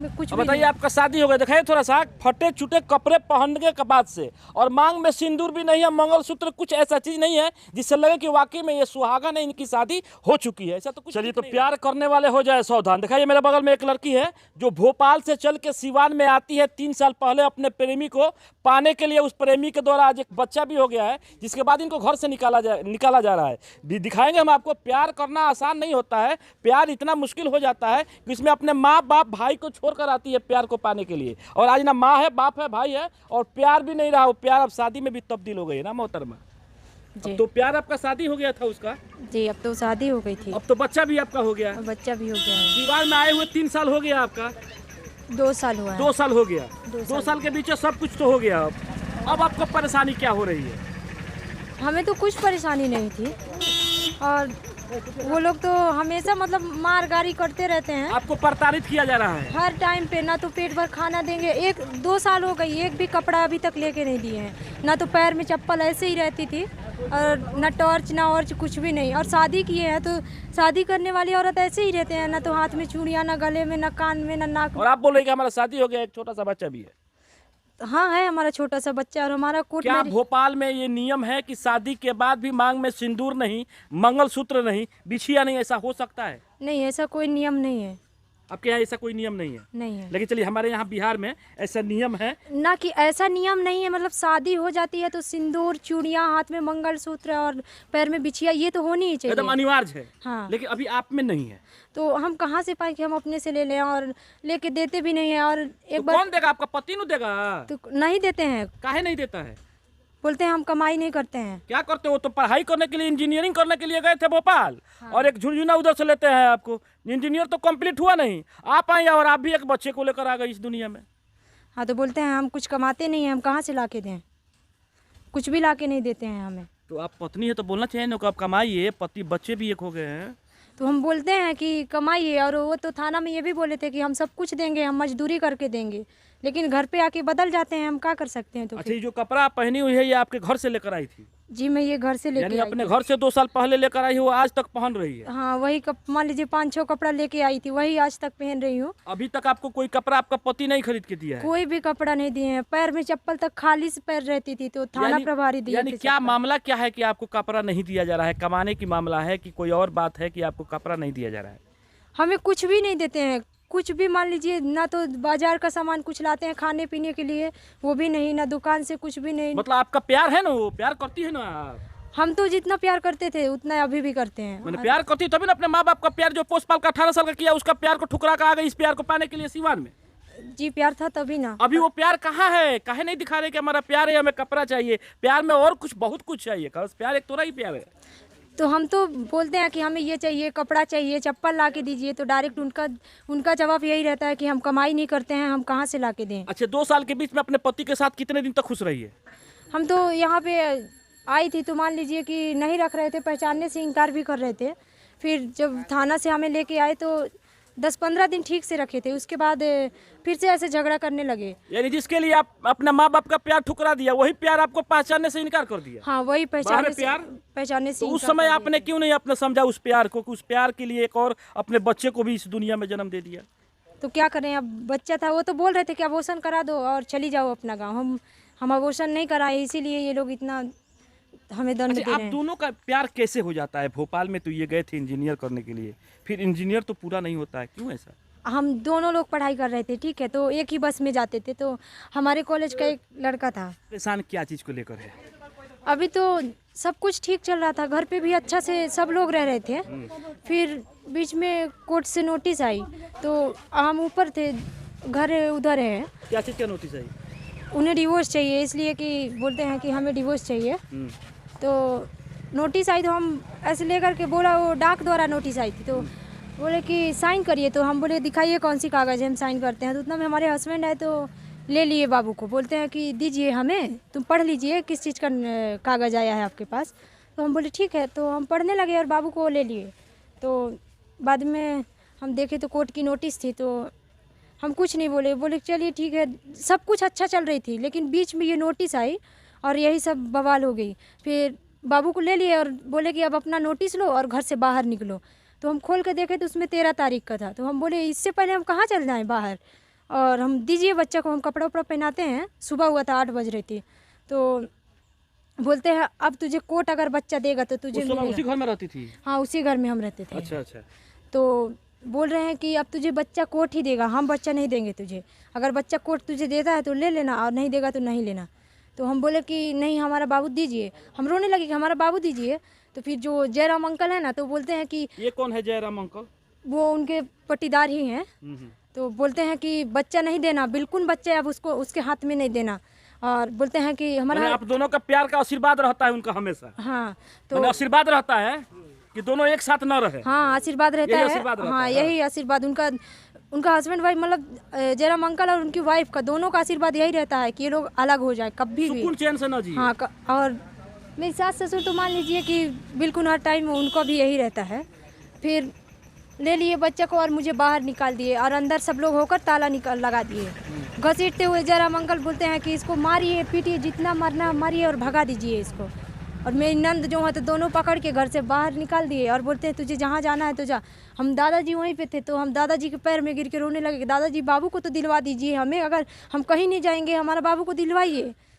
कुछ अब भी बताइए, नहीं। आपका शादी हो गया, दिखाइए थोड़ा सा फटे छुटे कपड़े पहनने के बाद से, और मांग में सिंदूर भी नहीं है, मंगलसूत्र, कुछ ऐसा चीज नहीं है जिससे लगे कि वाकई में ये सुहागन है, इनकी शादी हो चुकी है, ऐसा तो कुछ। चलिए, तो प्यार करने वाले हो जाए सावधान। दिखाइए, मेरे बगल में एक लड़की है जो भोपाल से चल के सिवान में आती है 3 साल पहले अपने प्रेमी को पाने के लिए। उस प्रेमी के द्वारा आज एक बच्चा भी हो गया है, जिसके बाद इनको घर से निकाला जा रहा है। दिखाएंगे हम आपको, प्यार करना आसान नहीं होता है, प्यार इतना मुश्किल हो जाता है कि इसमें अपने माँ बाप भाई को छोड़कर आती है प्यार को पाने के लिए। और आज ना माँ है, बाप है, भाई है, और प्यार भी नहीं रहा। वो प्यार अब शादी में भी तब्दील हो गई है ना मोहतरमा। जी। अब तो प्यार आपका शादी हो गया था उसका, जी, अब तो शादी हो गई थी, अब तो बच्चा भी आपका हो गया। और बच्चा भी हो गया है। परिवार में आए हुए 3 साल हो गया आपका, 2 साल हुआ है। 2 साल हो गया। 2 2 साल के बीच में सब कुछ तो हो गया। अब आपको परेशानी क्या हो रही है? हमें तो कुछ परेशानी नहीं थी, और वो लोग तो हमेशा मतलब मार गारी करते रहते हैं। आपको प्रताड़ित किया जा रहा है हर टाइम पे, ना तो पेट भर खाना देंगे। 1-2 साल हो गई, एक भी कपड़ा अभी तक लेके नहीं दिए हैं। ना तो पैर में चप्पल ऐसे ही रहती थी, और ना टॉर्च ना ऑर्च, कुछ भी नहीं। और शादी किए हैं तो शादी करने वाली औरत ऐसे ही रहते हैं, ना तो हाथ में चूड़ियाँ, ना गले में, ना कान में, ना नाक में। और आप बोल रहे हैं कि हमारा शादी हो गया, एक छोटा सा बच्चा भी है। हाँ, है हमारा छोटा सा बच्चा, और हमारा कोर्ट क्या मैरिज। भोपाल में ये नियम है कि शादी के बाद भी मांग में सिंदूर नहीं, मंगलसूत्र नहीं, बिछिया नहीं, ऐसा हो सकता है? नहीं, ऐसा कोई नियम नहीं है। आपके यहाँ ऐसा कोई नियम नहीं है? नहीं है। लेकिन चलिए, हमारे यहाँ बिहार में ऐसा नियम है। ना कि ऐसा नियम नहीं है, मतलब शादी हो जाती है तो सिंदूर, चूड़ियाँ, हाथ में मंगलसूत्र और पैर में बिछिया, ये तो होनी ही एकदम चाहिए। अनिवार्य है। हाँ। लेकिन अभी आप में नहीं है, तो हम कहाँ से पाए कि हम अपने से ले लें, और लेके देते भी नहीं है। और तो एक बार कौन देगा? आपका पति न देगा? तो नहीं देते हैं, काहे नहीं देता है? बोलते हैं हम कमाई नहीं करते हैं। क्या करते हो? तो पढ़ाई करने के लिए, इंजीनियरिंग करने के लिए गए थे भोपाल, और एक झुनझुना उधर से लेते हैं आपको। इंजीनियर तो कंप्लीट हुआ नहीं, आप आई और आप भी एक बच्चे को लेकर आ गए इस दुनिया में। हाँ, तो बोलते हैं हम कुछ कमाते नहीं हैं, हम कहाँ से ला के दें, कुछ भी ला के नहीं देते हैं हमें। तो आप पत्नी है तो बोलना चाहिए ना कि आप कमाइए, पति बच्चे भी एक हो गए हैं। तो हम बोलते हैं कि कमाइए, और वो तो थाना में ये भी बोले थे कि हम सब कुछ देंगे, हम मजदूरी करके देंगे। लेकिन घर पे आके बदल जाते हैं, हम क्या कर सकते हैं। तो अच्छा, ये जो कपड़ा आप पहनी हुई है, ये आपके घर से लेकर आई थी? जी, मैं ये घर से यानी लेके आई अपने थी। घर से 2 साल पहले लेकर आई हो, आज तक पहन रही है? हाँ, वही मान लीजिए 5-6 कपड़ा लेके आई थी, वही आज तक पहन रही हूँ। अभी तक आपको कोई कपड़ा आपका पति नहीं खरीद के दिया है? कोई भी कपड़ा नहीं दिए हैं। पैर में चप्पल तक खाली से पैर रहती थी, तो थाना प्रभारी दिए यानी थे क्या चप्पल। मामला क्या है कि आपको कपड़ा नहीं दिया जा रहा है? कमाने की मामला है कि कोई और बात है कि आपको कपड़ा नहीं दिया जा रहा है? हमें कुछ भी नहीं देते हैं, कुछ भी। मान लीजिए, ना तो बाजार का सामान कुछ लाते हैं खाने पीने के लिए, वो भी नहीं, ना दुकान से कुछ भी नहीं। मतलब आपका प्यार है ना, वो प्यार करती है ना आप? हम तो जितना प्यार करते थे उतना अभी भी करते हैं। मैंने प्यार करती तभी ना अपने माँ बाप का प्यार, जो पोस्ट पाल का 18 साल का किया, उसका प्यार को ठुकरा कर आ गई इस प्यार को पाने के लिए सिवान में। जी, प्यार था तभी ना। अभी वो प्यार कहाँ है? काहे नहीं दिखा रहे कि हमारा प्यार है, हमें कपड़ा चाहिए? प्यार में और कुछ, बहुत कुछ चाहिए, प्यार एक थोड़ा ही प्यार है। तो हम तो बोलते हैं कि हमें ये चाहिए, कपड़ा चाहिए, चप्पल ला के दीजिए, तो डायरेक्ट उनका जवाब यही रहता है कि हम कमाई नहीं करते हैं, हम कहाँ से ला के दें। अच्छा, 2 साल के बीच में अपने पति के साथ कितने दिन तक खुश रही है? हम तो यहाँ पे आई थी तो मान लीजिए कि नहीं रख रहे थे, पहचानने से इनकार भी कर रहे थे। फिर जब थाना से हमें लेके आए तो 10-15 दिन ठीक से रखे थे, उसके बाद फिर से ऐसे झगड़ा करने लगे। यानी जिसके लिए आप अपने माँ बाप का प्यार ठुकरा दिया, वही प्यार आपको पहचानने से इनकार कर दिया? हाँ, वही बाहर प्यार? पहचानने से तो उस इनकार समय कर दिया। आपने क्यों नहीं अपने समझा उस प्यार को, कि उस प्यार के लिए एक और अपने बच्चे को भी इस दुनिया में जन्म दे दिया? तो क्या करें, अब बच्चा था, वो तो बोल रहे थे कि अबॉर्शन करा दो और चली जाओ अपना गाँव। हम अबॉर्शन नहीं कराए, इसीलिए ये लोग इतना हमें दंड दे अच्छा, रहे आप हैं। दोनों का प्यार कैसे हो जाता है? भोपाल में तो ये गए थे इंजीनियर करने के लिए, फिर इंजीनियर तो पूरा नहीं होता है, क्यों ऐसा? हम दोनों लोग पढ़ाई कर रहे थे, ठीक है, तो एक ही बस में जाते थे। तो हमारे कॉलेज का एक लड़का था। परेशान क्या चीज़ को लेकर है? अभी तो सब कुछ ठीक चल रहा था, घर पे भी अच्छा से सब लोग रह रहे थे। फिर बीच में कोर्ट से नोटिस आई, तो हम ऊपर थे, घर उधर है। क्या चीज़ का नोटिस है? उन्हें डिवोर्स चाहिए, इसलिए कि बोलते हैं कि हमें डिवोर्स चाहिए। तो नोटिस आई तो हम ऐसे लेकर के बोला, वो डाक द्वारा नोटिस आई थी, तो बोले कि साइन करिए। तो हम बोले दिखाइए कौन सी कागज़ है, हम साइन करते हैं। तो उतना में हमारे हस्बैंड आए तो ले लिए बाबू को, बोलते हैं कि दीजिए हमें, तुम पढ़ लीजिए किस चीज़ का कागज़ आया है आपके पास। तो हम बोले ठीक है, तो हम पढ़ने लगे और बाबू को ले लिए। तो बाद में हम देखे तो कोर्ट की नोटिस थी, तो हम कुछ नहीं बोले, बोले चलिए ठीक है। सब कुछ अच्छा चल रही थी, लेकिन बीच में ये नोटिस आई और यही सब बवाल हो गई। फिर बाबू को ले लिए और बोले कि अब अपना नोटिस लो और घर से बाहर निकलो। तो हम खोल के देखे तो उसमें 13 तारीख का था। तो हम बोले इससे पहले हम कहाँ चल जाएं बाहर, और हम दीजिए बच्चा को, हम कपड़ा उपड़ा पहनाते हैं। सुबह हुआ था 8 बज रही थी, तो बोलते हैं अब तुझे कोट अगर बच्चा देगा तो तुझे उस समय मिलेगा। उसी घर में रहती थी? हाँ, उसी घर में हम रहते थे। अच्छा अच्छा। तो बोल रहे हैं कि अब तुझे बच्चा कोट ही देगा, हम बच्चा नहीं देंगे तुझे। अगर बच्चा कोट तुझे देता है तो ले लेना, और नहीं देगा तो नहीं लेना। तो हम बोले कि नहीं, हमारा बाबू दीजिए। हम रोने लगे कि हमारा बाबू दीजिए। तो फिर जो जयराम अंकल है ना, तो बोलते हैं कि ये कौन है जयराम अंकल? वो उनके पट्टीदार ही हैं। तो बोलते हैं कि बच्चा नहीं देना, बिल्कुल बच्चा अब उसको उसके हाथ में नहीं देना। और बोलते हैं कि हमारा आप दोनों का प्यार का आशीर्वाद रहता है उनका हमेशा? हाँ, तो आशीर्वाद रहता है कि दोनों एक साथ न रहे? हाँ, आशीर्वाद रहता है। आशीर्वाद रहता हाँ, है। यही आशीर्वाद उनका हस्बैंड वाइफ, मतलब जयराम अंकल और उनकी वाइफ का, दोनों का आशीर्वाद यही रहता है कि ये लोग अलग हो जाए कभी भी। सुकून चैन से न जिए। हाँ, और मेरी सास ससुर तो मान लीजिए कि बिल्कुल हर टाइम उनका भी यही रहता है। फिर ले लिए बच्चे को और मुझे बाहर निकाल दिए, और अंदर सब लोग होकर ताला लगा दिए। घसीटते हुए जयराम अंकल बोलते हैं कि इसको मारिए पीटिए, जितना मारना मारिए और भगा दीजिए इसको। और मेरी नंद जो है तो दोनों पकड़ के घर से बाहर निकाल दिए और बोलते हैं तुझे जहाँ जाना है तो जा। हम दादाजी वहीं पे थे, तो हम दादाजी के पैर में गिर के रोने लगे कि दादाजी बाबू को तो दिलवा दीजिए हमें, अगर हम कहीं नहीं जाएंगे हमारा बाबू को दिलवाइए।